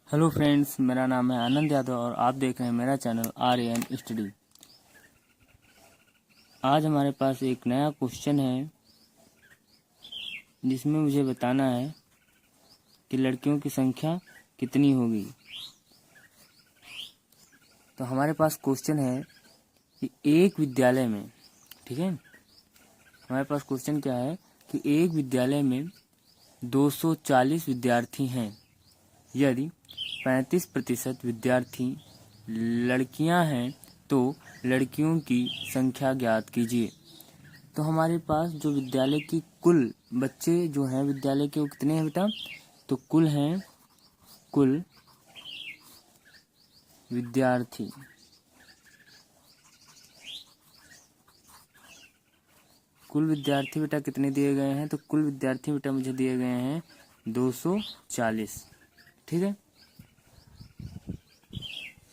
Hello friends, मेरा नाम है आनंद यादव और आप देख रहे हैं मेरा चैनल आर्यन स्टडी। आज हमारे पास एक नया क्वेश्चन है जिसमें मुझे बताना है कि लड़कियों की संख्या कितनी होगी। तो हमारे पास क्वेश्चन है कि एक विद्यालय में, ठीक है, हमारे पास क्वेश्चन क्या है कि एक विद्यालय में 240 विद्यार्थी हैं। यदि 35% विद्यार्थी लड़कियां हैं तो लड़कियों की संख्या ज्ञात कीजिए। तो हमारे पास जो विद्यालय की कुल बच्चे जो हैं विद्यालय के वो कितने हैं बेटा? तो कुल विद्यार्थी कुल विद्यार्थी बेटा कितने दिए गए हैं? तो कुल विद्यार्थी बेटा मुझे दिए गए हैं 240, ठीक है।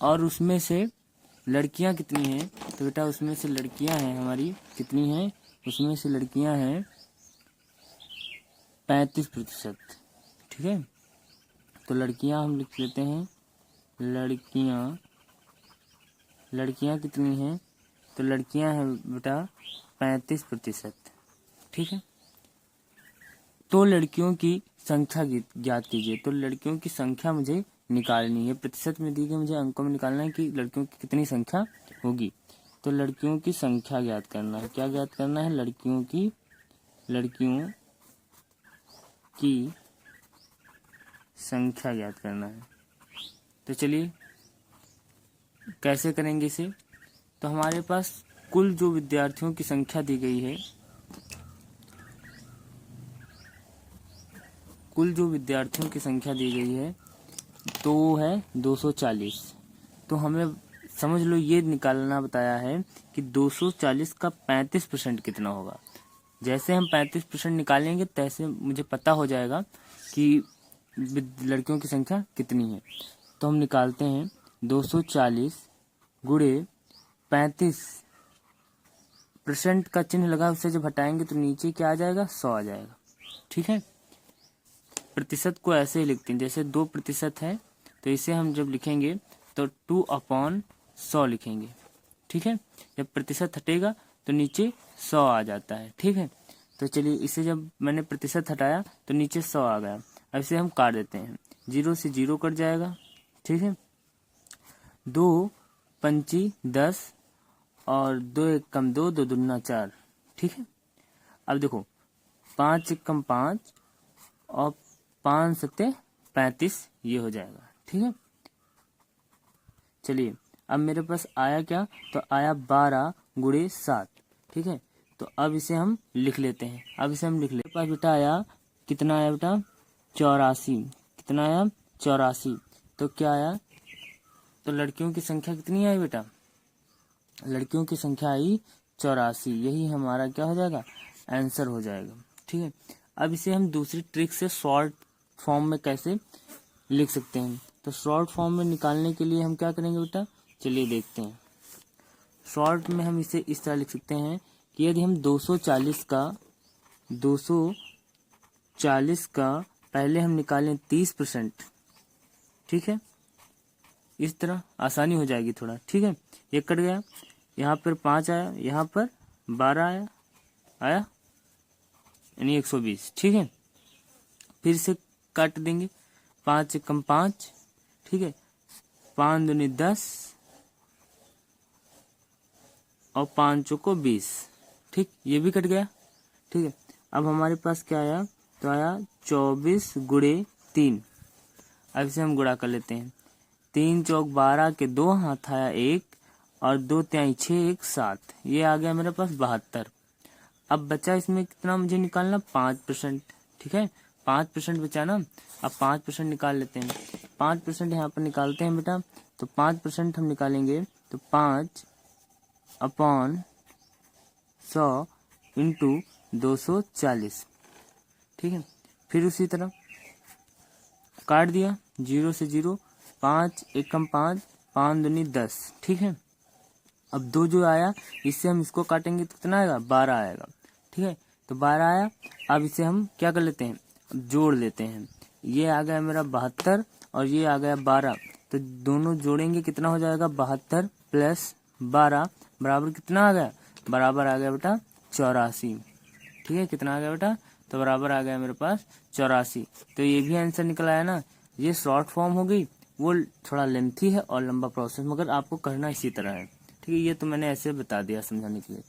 और उसमें से लड़कियां कितनी हैं? तो बेटा उसमें से लड़कियां हैं हमारी कितनी हैं? उसमें से लड़कियां हैं 35%, ठीक है। तो लड़कियां हम लिख लेते हैं, लड़कियां कितनी हैं? तो लड़कियां हैं बेटा 35%, ठीक है। तो लड़कियों की संख्या ज्ञात कीजिए। तो लड़कियों की संख्या मुझे निकालनी है, प्रतिशत में दी गई, मुझे अंकों में निकालना है कि लड़कियों की कितनी संख्या होगी। तो लड़कियों की संख्या ज्ञात करना है। क्या ज्ञात करना है? लड़कियों की संख्या ज्ञात करना है। तो चलिए कैसे करेंगे इसे। तो हमारे पास कुल जो विद्यार्थियों की संख्या दी गई है, कुल जो विद्यार्थियों की संख्या दी गई है तो वो है 240। तो हमें समझ लो ये निकालना बताया है कि 240 का 35% कितना होगा। जैसे हम 35% निकालेंगे तैसे मुझे पता हो जाएगा कि लड़कियों की संख्या कितनी है। तो हम निकालते हैं 240 गुणे 35% का चिन्ह लगा, उससे जब हटाएंगे तो नीचे क्या आ जाएगा? 100 आ जाएगा, ठीक है। प्रतिशत को ऐसे ही लिखते हैं, जैसे 2% है तो इसे हम जब लिखेंगे तो 2/100 लिखेंगे, ठीक है। जब प्रतिशत हटेगा तो नीचे 100 आ जाता है, ठीक है। तो चलिए इसे जब मैंने प्रतिशत हटाया तो नीचे 100 आ गया। अब इसे हम काट देते हैं, 0 से 0 कट जाएगा, ठीक है। 2 पंची 10 और 2 एक कम 2, 2 दूना 4, ठीक है। अब देखो 5 एक कम 5 और 5 सत्ते 35, ये हो जाएगा, ठीक है। चलिए अब मेरे पास आया क्या? तो आया 12 गुणे 7, ठीक है। तो अब इसे हम लिख लेते हैं। पास बेटा आया कितना? आया बेटा 84। कितना आया? 84। तो क्या आया? तो लड़कियों की संख्या कितनी आई बेटा? लड़कियों की संख्या आई 84। यही हमारा क्या हो जाएगा? आंसर हो जाएगा, ठीक है। अब इसे हम दूसरी ट्रिक से शॉर्ट फॉर्म में कैसे लिख सकते हैं? तो शॉर्ट फॉर्म में निकालने के लिए हम क्या करेंगे बेटा? चलिए देखते हैं। शॉर्ट में हम इसे इस तरह लिख सकते हैं कि यदि हम 240 का पहले हम निकालें 30%, ठीक है। इस तरह आसानी हो जाएगी थोड़ा, ठीक है। ये कट गया, यहाँ पर 5 आया, यहाँ पर 12 आया यानी 120, ठीक है। फिर से काट देंगे, 5 से कम 5, ठीक है। 5 दूनी 10 और 5 को 20, ठीक, ये भी कट गया, ठीक है। अब हमारे पास क्या आया? तो आया 24 गुणे 3। अब इसे हम गुणा कर लेते हैं। 3 चौक 12 के 2 हाथ आया 1 और 2 तिहाई 6 1 7, ये आ गया मेरे पास 72। अब बचा इसमें कितना मुझे निकालना? 5%, ठीक है। 5% बचा ना। अब 5% निकाल लेते हैं। 5% यहाँ पर निकालते हैं बेटा। तो 5% हम निकालेंगे तो 5/100 इंटू 240, ठीक है। फिर उसी तरह काट दिया, 0 से 0, 5 एक कम 5, 5 दूनी 10, ठीक है। अब 2 जो आया इससे हम इसको काटेंगे तो कितना आएगा? 12 आएगा, ठीक है। तो 12 आया। अब इसे हम क्या कर लेते हैं? जोड़ लेते हैं। ये आ गया मेरा 72 और ये आ गया 12, तो दोनों जोड़ेंगे कितना हो जाएगा 72 प्लस 12 बराबर कितना आ गया, बराबर आ गया बेटा 84। ठीक है, कितना आ गया बेटा, तो बराबर आ गया मेरे पास 84। तो ये भी आंसर निकल आया ना। ये शॉर्ट फॉर्म हो गई, वो थोड़ा लेंथी है और लंबा प्रोसेस, मगर आपको करना इसी तरह है। ठीक है, ये तो मैंने ऐसे बता दिया समझाने के लिए।